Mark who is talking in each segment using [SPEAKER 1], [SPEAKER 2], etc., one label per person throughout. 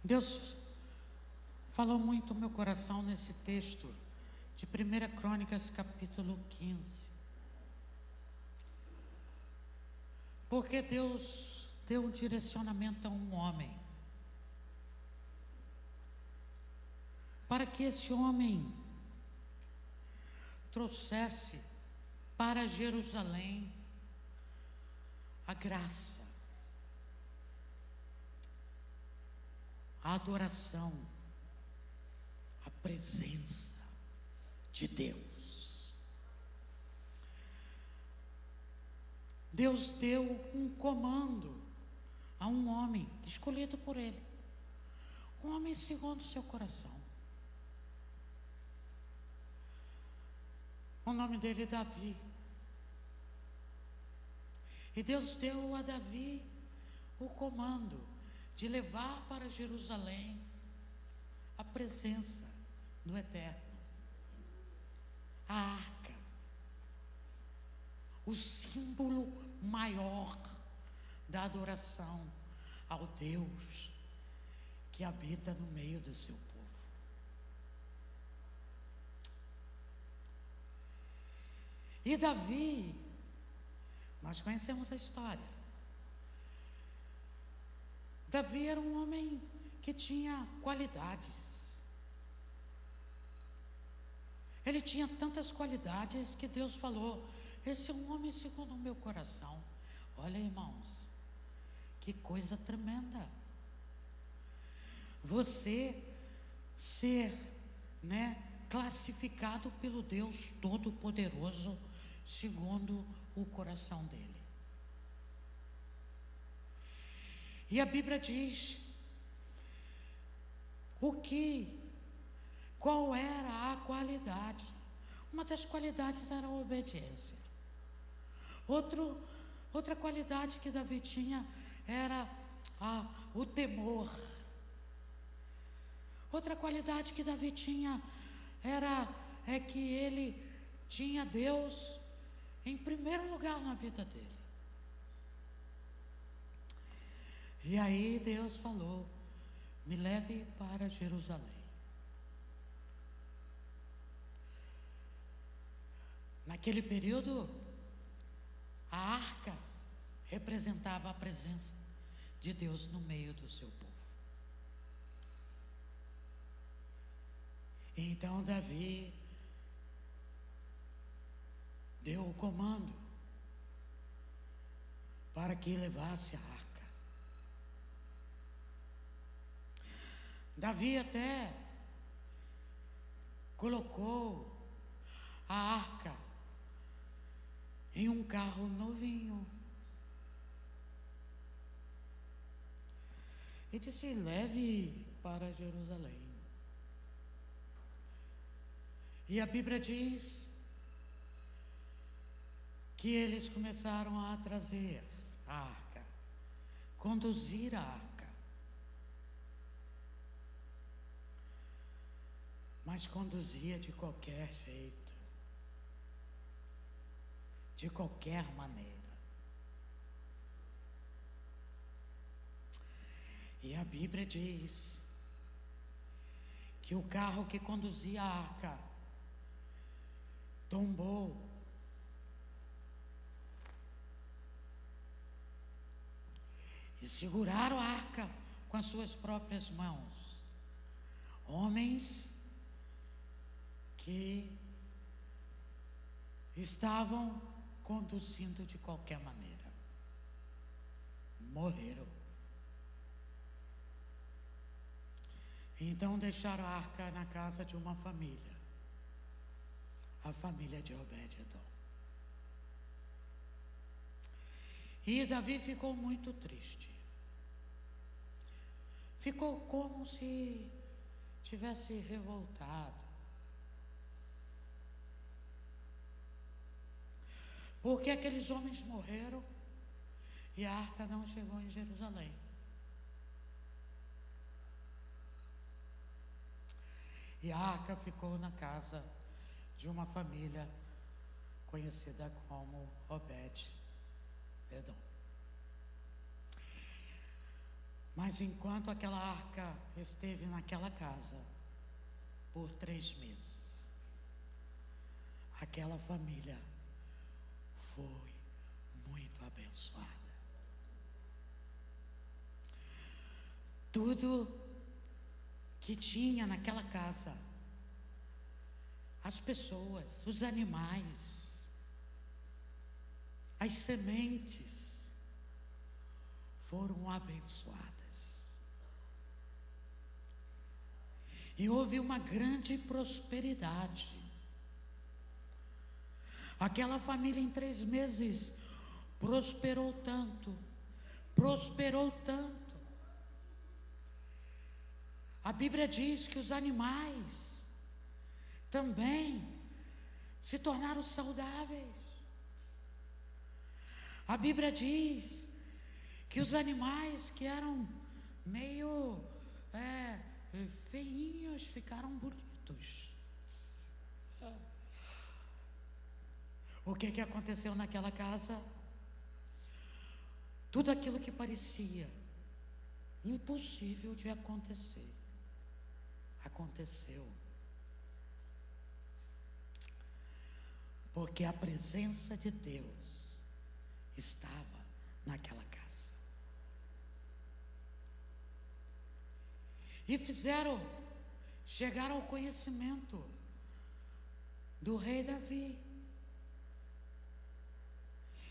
[SPEAKER 1] Deus falou muito no meu coração nesse texto de 1 Crônicas, capítulo 15. Porque Deus deu um direcionamento a um homem, para que esse homem trouxesse para Jerusalém a graça, a adoração, a presença de Deus. Deus deu um comando a um homem escolhido por Ele, um homem segundo o seu coração. O nome dele é Davi. E Deus deu a Davi o comando de levar para Jerusalém a presença do Eterno, a arca, o símbolo maior da adoração ao Deus que habita no meio do seu povo. E Davi, nós conhecemos a história. Davi era um homem que tinha qualidades. Ele tinha tantas qualidades que Deus falou: esse é um homem segundo o meu coração. Olha, irmãos, que coisa tremenda. Você ser, classificado pelo Deus Todo-Poderoso segundo o coração dele. E a Bíblia diz qual era a qualidade. Uma das qualidades era a obediência. Outra qualidade que Davi tinha era o temor. Outra qualidade que Davi tinha é que ele tinha Deus em primeiro lugar na vida dele. E aí Deus falou: me leve para Jerusalém. Naquele período, a arca representava a presença de Deus no meio do seu povo. Então Davi deu o comando para que levasse a arca. Davi até colocou a arca em um carro novinho e disse: leve para Jerusalém. E a Bíblia diz que eles começaram a trazer a arca, conduzir a arca. Mas conduzia de qualquer jeito, de qualquer maneira. E a Bíblia diz que o carro que conduzia a arca tombou. E seguraram a arca com as suas próprias mãos. Homens que estavam conduzindo de qualquer maneira. Morreram. Então deixaram a arca na casa de uma família. A família de Obed-edom. E Davi ficou muito triste. Ficou como se tivesse revoltado. Porque aqueles homens morreram e a arca não chegou em Jerusalém. E a arca ficou na casa de uma família conhecida como Obed-edom. Mas enquanto aquela arca esteve naquela casa, por 3 meses, aquela família foi muito abençoada. Tudo que tinha naquela casa, as pessoas, os animais, as sementes, foram abençoadas. E houve uma grande prosperidade. Aquela família em 3 meses prosperou tanto, prosperou tanto. A Bíblia diz que os animais também se tornaram saudáveis. A Bíblia diz que os animais que eram meio feinhos ficaram bonitos. O que aconteceu naquela casa? Tudo aquilo que parecia impossível de acontecer, aconteceu. Porque a presença de Deus estava naquela casa. E chegaram ao conhecimento do rei Davi.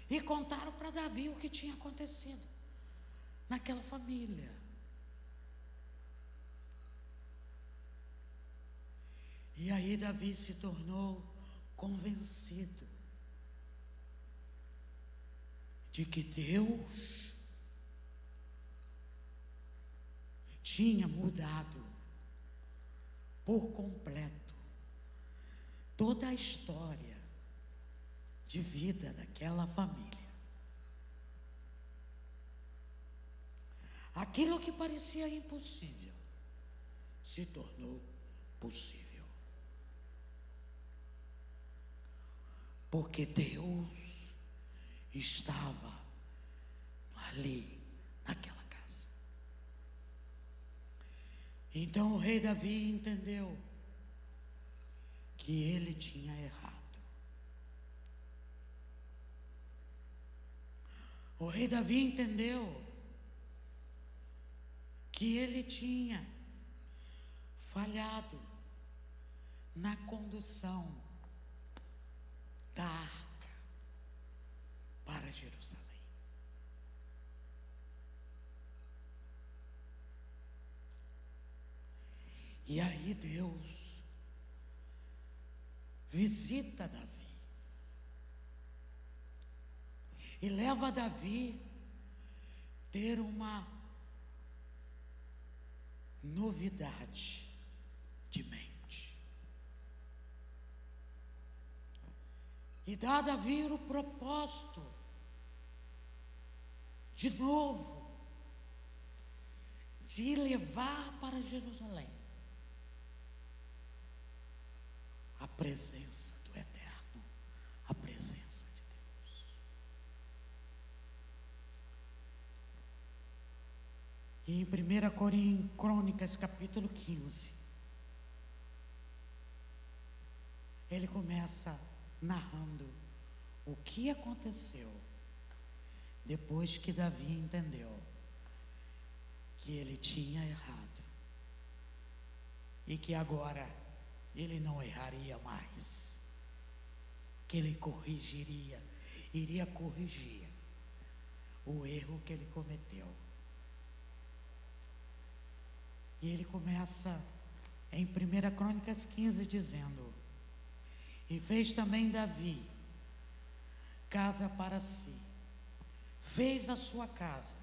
[SPEAKER 1] E contaram para Davi o que tinha acontecido naquela família. E aí Davi se tornou convencido de que Deus tinha mudado por completo toda a história de vida daquela família. Aquilo que parecia impossível se tornou possível. Porque Deus estava ali naquela casa. Então o rei Davi entendeu que ele tinha errado. O rei Davi entendeu que ele tinha falhado na condução da arca para Jerusalém. E aí Deus visita Davi e leva Davi ter uma novidade de mente. E dá a Davi o propósito, de novo, de levar para Jerusalém a presença do Eterno, a presença de Deus. E em 1 Crônicas, capítulo 15, ele começa narrando o que aconteceu depois que Davi entendeu que ele tinha errado e que agora ele não erraria mais, que ele iria corrigir o erro que ele cometeu. E ele começa em 1 Crônicas 15 dizendo: e fez também Davi casa para si, fez a sua casa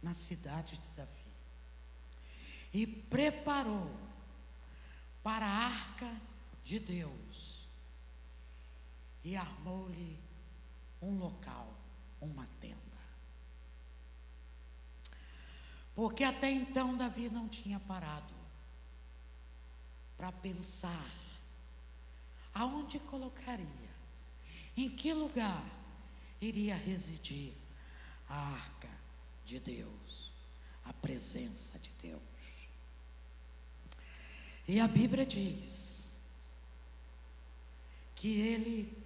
[SPEAKER 1] na cidade de Davi e preparou para a arca de Deus e armou-lhe um local, uma tenda. Porque até então Davi não tinha parado para pensar aonde colocaria, em que lugar iria residir a arca de Deus, a presença de Deus. E a Bíblia diz que ele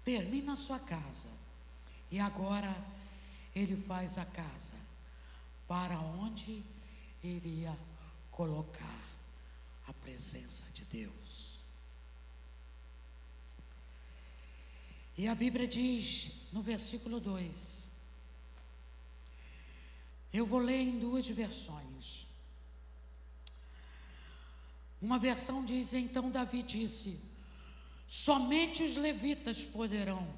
[SPEAKER 1] termina a sua casa e agora ele faz a casa para onde iria colocar a presença de Deus. E a Bíblia diz no versículo 2, eu vou ler em duas versões. Uma versão diz: então Davi disse, somente os levitas poderão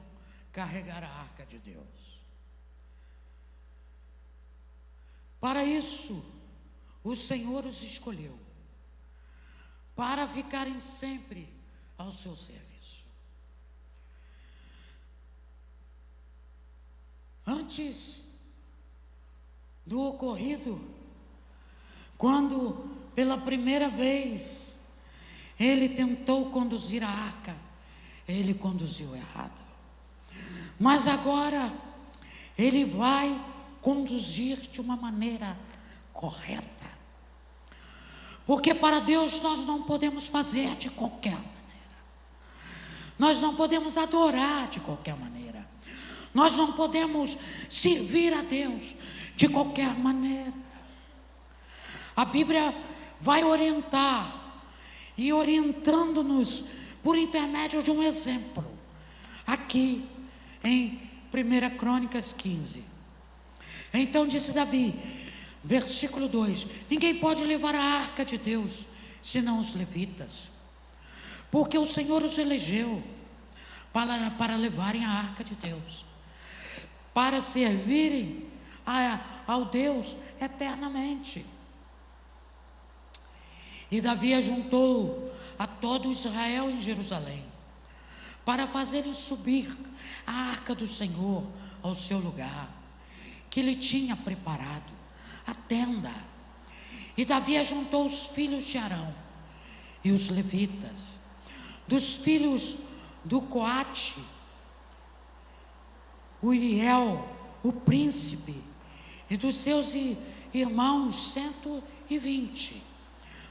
[SPEAKER 1] carregar a arca de Deus. Para isso, o Senhor os escolheu, para ficarem sempre ao seu serviço. Antes do ocorrido, quando pela primeira vez ele tentou conduzir a arca, ele conduziu errado. Mas agora ele vai conduzir de uma maneira correta. Porque para Deus nós não podemos fazer de qualquer maneira. Nós não podemos adorar de qualquer maneira. Nós não podemos servir a Deus de qualquer maneira. A Bíblia vai orientar e orientando-nos por intermédio de um exemplo. Aqui em 1 Crônicas 15. Então disse Davi, versículo 2: ninguém pode levar a arca de Deus, senão os levitas, porque o Senhor os elegeu para levarem a arca de Deus, para servirem ao Deus eternamente. E Davi ajuntou a todo Israel em Jerusalém, para fazerem subir a arca do Senhor ao seu lugar, que lhe tinha preparado, a tenda. E Davi ajuntou os filhos de Arão e os levitas, dos filhos do Coate, Uriel, o príncipe, e dos seus irmãos 120,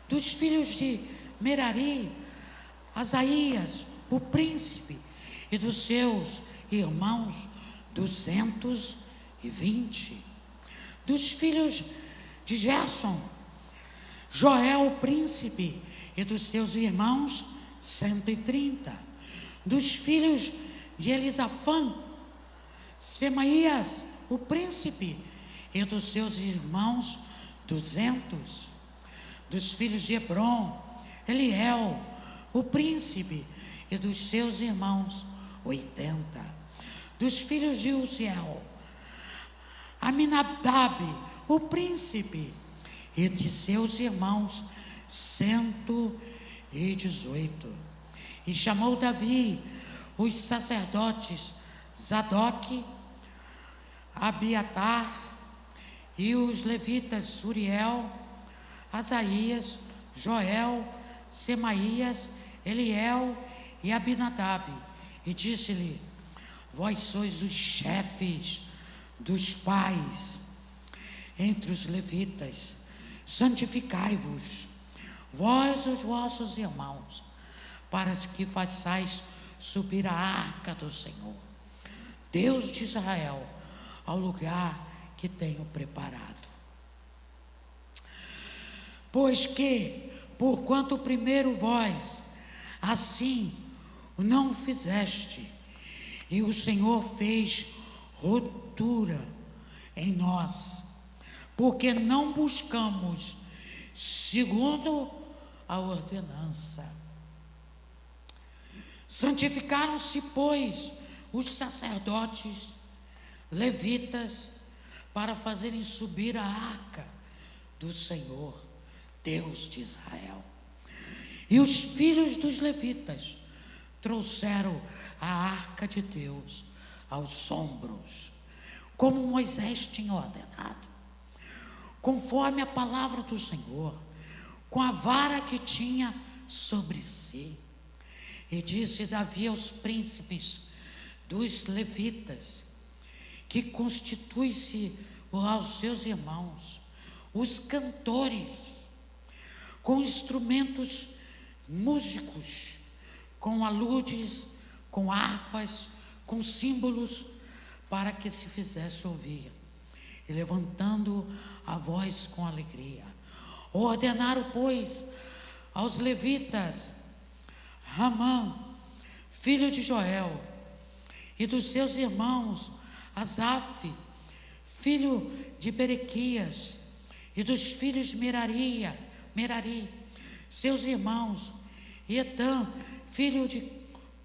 [SPEAKER 1] dos filhos de Merari, Asaías, o príncipe, e dos seus irmãos 220, dos filhos de Gerson, Joel, o príncipe, e dos seus irmãos 130, dos filhos de Elisafã, Semaías, o príncipe, e dos seus irmãos 200, dos filhos de Hebron, Eliel, o príncipe, e dos seus irmãos 80, dos filhos de Uziel, Aminadab, o príncipe, e de seus irmãos 118. E chamou Davi os sacerdotes Zadok, Abiatar, e os levitas Uriel, Asaías, Joel, Semaías, Eliel e Abinadab, e disse-lhe: vós sois os chefes dos pais entre os levitas, santificai-vos, vós os vossos irmãos, para que façais subir a arca do Senhor, Deus de Israel, ao lugar que tenho preparado. Pois que, porquanto primeiro vós assim não fizeste, e o Senhor fez ruptura em nós, porque não buscamos segundo a ordenança. Santificaram-se, pois, os sacerdotes levitas para fazerem subir a arca do Senhor, Deus de Israel. E os filhos dos levitas trouxeram a arca de Deus aos ombros, como Moisés tinha ordenado, conforme a palavra do Senhor, com a vara que tinha sobre si. E disse Davi aos príncipes dos levitas, que constitui-se aos seus irmãos, os cantores, com instrumentos músicos, com aludes, com harpas, com símbolos, para que se fizesse ouvir, e levantando a voz com alegria. Ordenaram, pois, aos levitas, Ramã, filho de Joel, e dos seus irmãos, Asaf, filho de Berequias, e dos filhos de Merari, seus irmãos, e Etã, filho de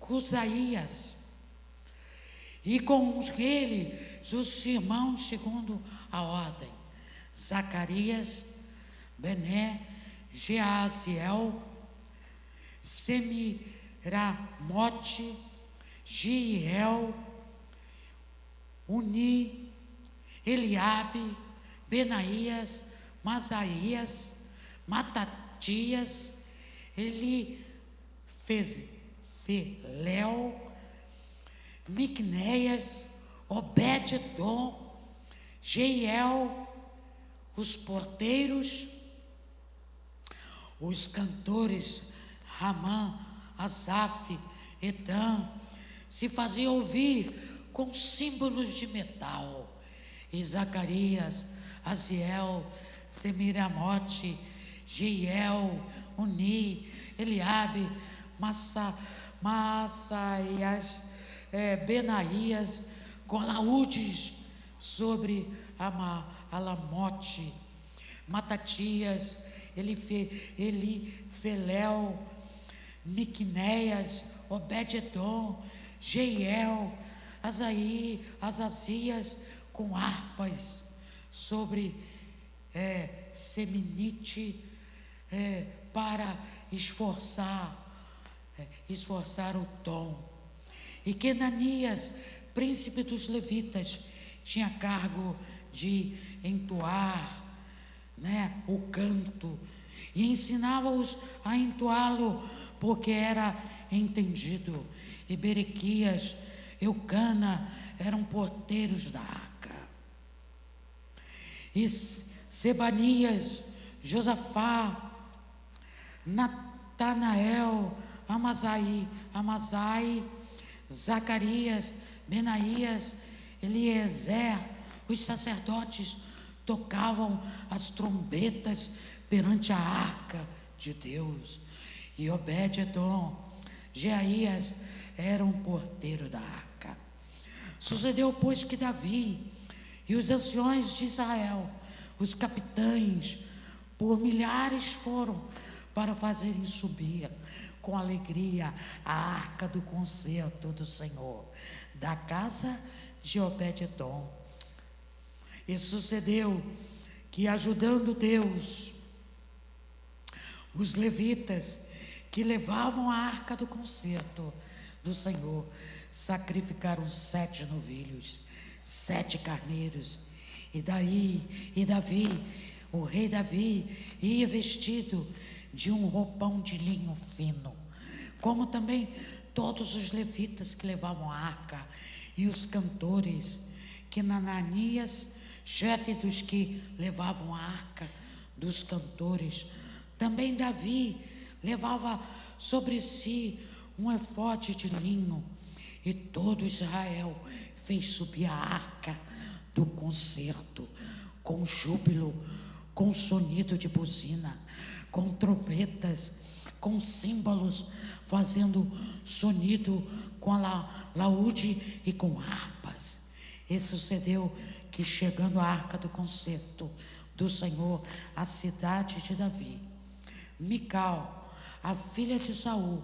[SPEAKER 1] Cusaías, e com ele os irmãos segundo a ordem, Zacarias, Bené, Jeaziel, Semiramote, Giel, Uni, Eliabe, Benaías, Masaías, Matatias, Elifeléu, Miqunéias, Obed-edom, Jeiel, os porteiros, os cantores Ramã, Asaf, Etã, se faziam ouvir com símbolos de metal, e Zacarias, Aziel, Semiramote, Jeiel, Uni, Eliabe, Massaias, Benaías, com laúdes sobre Alamote, Matatias, Elifeléu, Miqunéias, Obed-edom, Jeiel, Azazias, com harpas sobre Seminite, para esforçar o tom. E Quenanias, príncipe dos levitas, tinha cargo de entoar, o canto, e ensinava-os a entoá-lo, porque era entendido. E Berequias, Eucana eram porteiros da arca. E Sebanias, Josafá, Natanael, Amazai, Zacarias, Benaías, Eliezer, os sacerdotes tocavam as trombetas perante a arca de Deus. E Obed-edom, Jeaías era um porteiro da arca. Sucedeu, pois, que Davi e os anciões de Israel, os capitães, por milhares foram para fazerem subir com alegria a arca do concerto do Senhor, da casa de Obed-edom. E sucedeu que, ajudando Deus, os levitas que levavam a arca do concerto do Senhor sacrificaram 7 novilhos, 7 carneiros. E Davi, o rei Davi, ia vestido de um roupão de linho fino, como também todos os levitas que levavam a arca, e os cantores, que Nananias, chefe dos que levavam a arca dos cantores. Também Davi levava sobre si um efode de linho, e todo Israel fez subir a arca do concerto com júbilo, com sonido de buzina, com trombetas, com símbolos, fazendo sonido com a laúde e com harpas. E sucedeu que, chegando a arca do concerto do Senhor à cidade de Davi, Mical, a filha de Saul,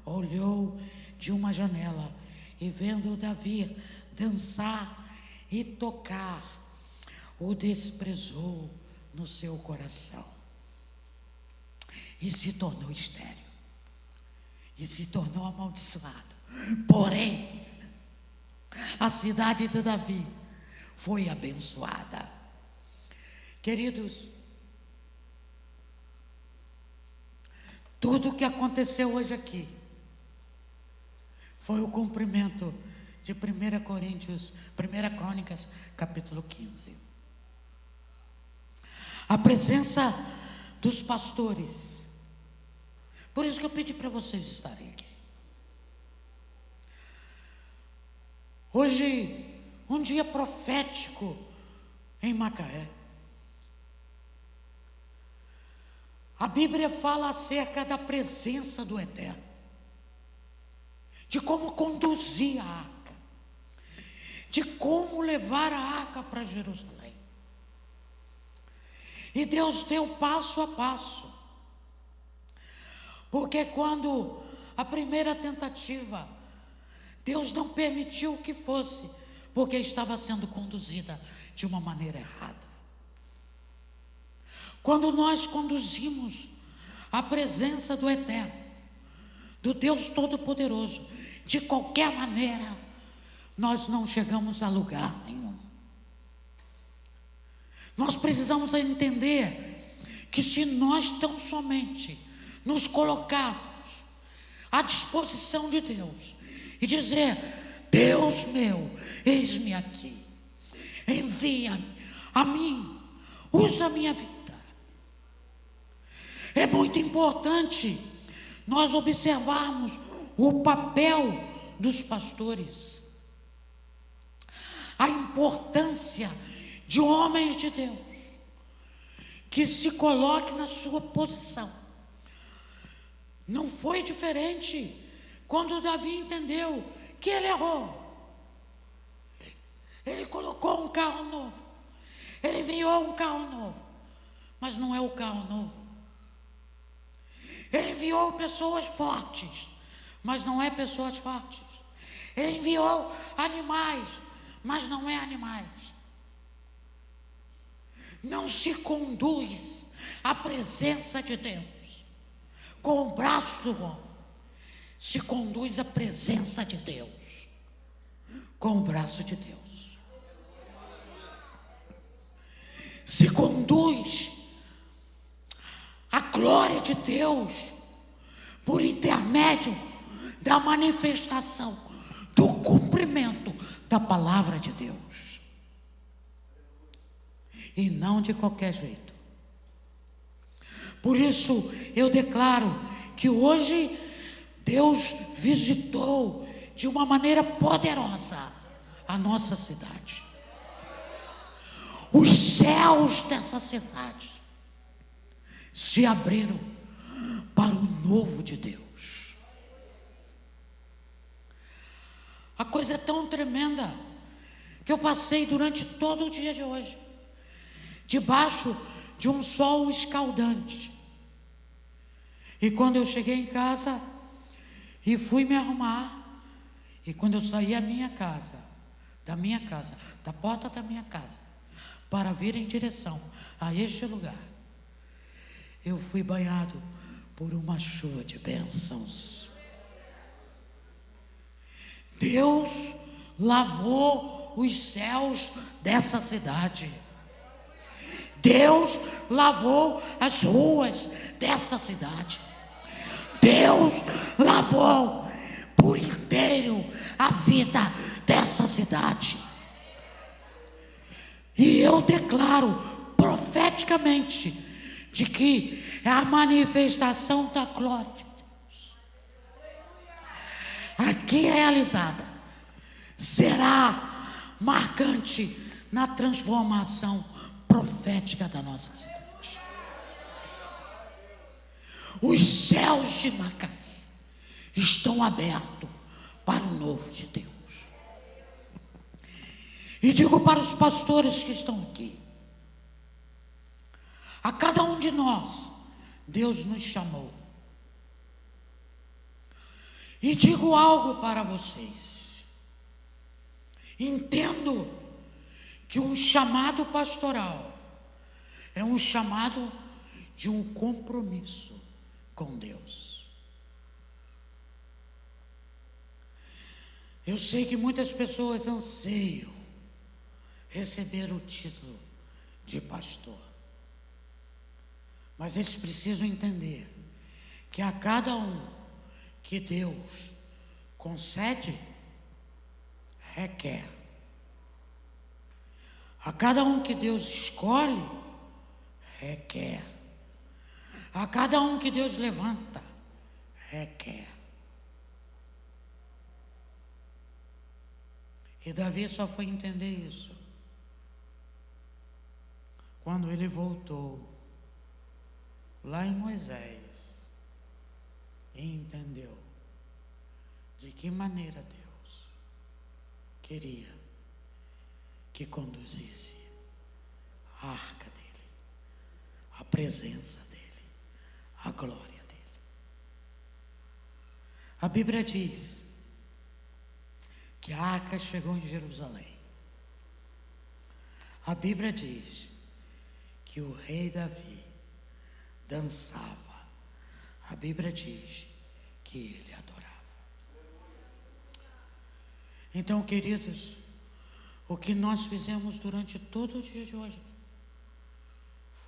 [SPEAKER 1] olhou de uma janela e, vendo Davi dançar e tocar, o desprezou no seu coração e se tornou estéril e se tornou amaldiçoado. Porém, a cidade de Davi foi abençoada. Queridos, tudo o que aconteceu hoje aqui foi o cumprimento de 1 Crônicas, capítulo 15. a presença dos pastores. Por isso que eu pedi para vocês estarem aqui. Hoje, um dia profético em Macaé. A Bíblia fala acerca da presença do Eterno, de como conduzir a arca, de como levar a arca para Jerusalém. E Deus deu passo a passo, porque quando a primeira tentativa, Deus não permitiu que fosse, porque estava sendo conduzida de uma maneira errada. Quando nós conduzimos a presença do Eterno, do Deus Todo-Poderoso, de qualquer maneira, nós não chegamos a lugar nenhum. Nós precisamos entender que se nós tão somente nos colocarmos à disposição de Deus e dizer: Deus meu, eis-me aqui, envia-me a mim, usa a minha vida. É muito importante nós observarmos o papel dos pastores, a importância de homens de Deus que se coloquem na sua posição. Não foi diferente quando Davi entendeu que ele errou. Ele colocou um carro novo, ele enviou um carro novo, mas não é o carro novo. Ele enviou pessoas fortes, mas não é pessoas fortes. Ele enviou animais, mas não é animais. Não se conduz à presença de Deus com o braço do homem. Se conduz à presença de Deus com o braço de Deus. Se conduz a glória de Deus por intermédio da manifestação, do cumprimento da palavra de Deus. E não de qualquer jeito. Por isso eu declaro que hoje Deus visitou de uma maneira poderosa a nossa cidade. Os céus dessa cidade se abriram para o novo de Deus. A coisa é tão tremenda que eu passei durante todo o dia de hoje debaixo de um sol escaldante. E quando eu cheguei em casa e fui me arrumar, e quando eu saí da minha casa, da porta da minha casa, para vir em direção a este lugar, eu fui banhado por uma chuva de bênçãos. Deus lavou os céus dessa cidade. Deus lavou as ruas dessa cidade. Deus lavou por inteiro a vida dessa cidade. E eu declaro profeticamente de que a manifestação da glória de Deus aqui realizada será marcante na transformação profética da nossa cidade. Os céus de Macaé estão abertos para o novo de Deus. E digo para os pastores que estão aqui: a cada um de nós, Deus nos chamou. E digo algo para vocês. Entendo que um chamado pastoral é um chamado de um compromisso com Deus. Eu sei que muitas pessoas anseiam receber o título de pastor. Mas eles precisam entender que a cada um que Deus concede, requer. A cada um que Deus escolhe, requer. A cada um que Deus levanta, requer. E Davi só foi entender isso quando ele voltou lá em Moisés e entendeu de que maneira Deus queria que conduzisse a arca dele, a presença dele, a glória dele. A Bíblia diz que a arca chegou em Jerusalém. A Bíblia diz que o rei Davi dançava. A Bíblia diz que ele adorava. Então, queridos, o que nós fizemos durante todo o dia de hoje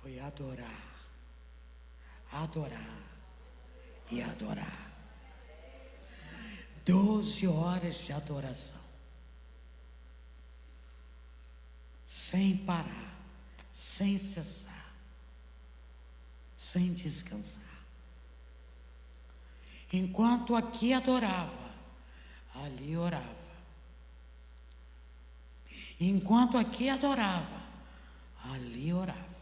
[SPEAKER 1] foi adorar, adorar e adorar. 12 horas de adoração, sem parar, sem cessar, sem descansar. Enquanto aqui adorava, ali orava. Enquanto aqui adorava, ali orava.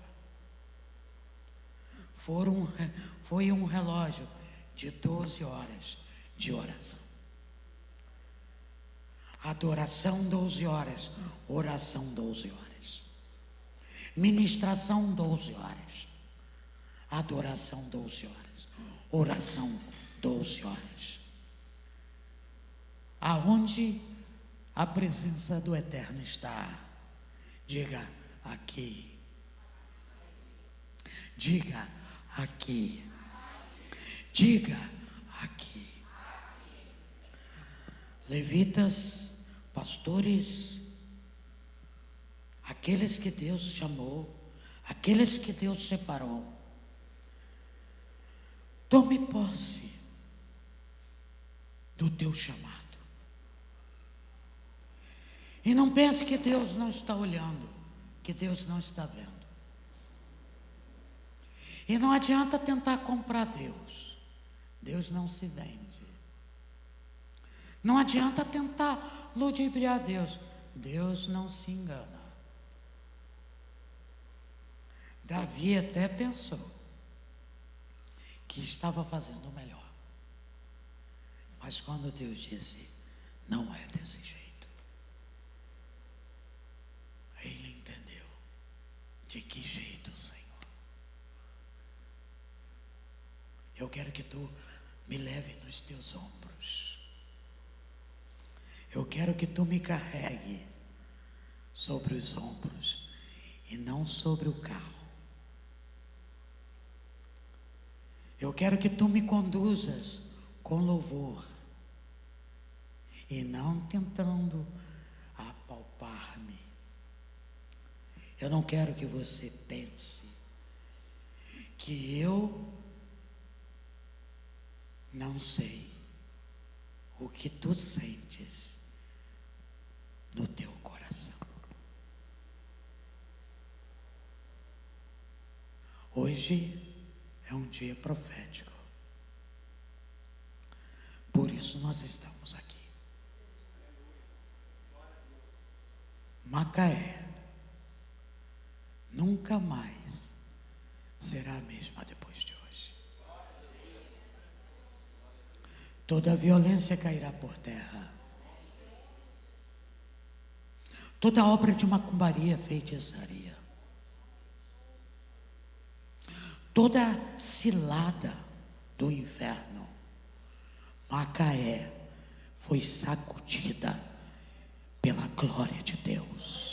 [SPEAKER 1] Foi um relógio de 12 horas de oração. Adoração 12 horas, oração 12 horas. Ministração 12 horas. Adoração 12 horas. Oração 12 horas. Aonde a presença do Eterno está? Diga aqui. Diga aqui. Diga aqui. Levitas, pastores, aqueles que Deus chamou, aqueles que Deus separou, tome posse do teu chamado. E não pense que Deus não está olhando, que Deus não está vendo. E não adianta tentar comprar Deus. Deus não se vende. Não adianta tentar ludibriar Deus. Deus não se engana. Davi até pensou que estava fazendo o melhor. Mas quando Deus disse, não é desse jeito, ele entendeu. De que jeito, Senhor? Eu quero que tu me leve nos teus ombros. Eu quero que tu me carregue sobre os ombros e não sobre o carro. Eu quero que tu me conduzas com louvor e não tentando apalpar-me. Eu não quero que você pense que eu não sei o que tu sentes no teu coração. Hoje é um dia profético. Por isso nós estamos aqui. Macaé nunca mais será a mesma depois de hoje. Toda violência cairá por terra. Toda obra de macumbaria, feitiçaria, toda cilada do inferno, Macaé foi sacudida pela glória de Deus.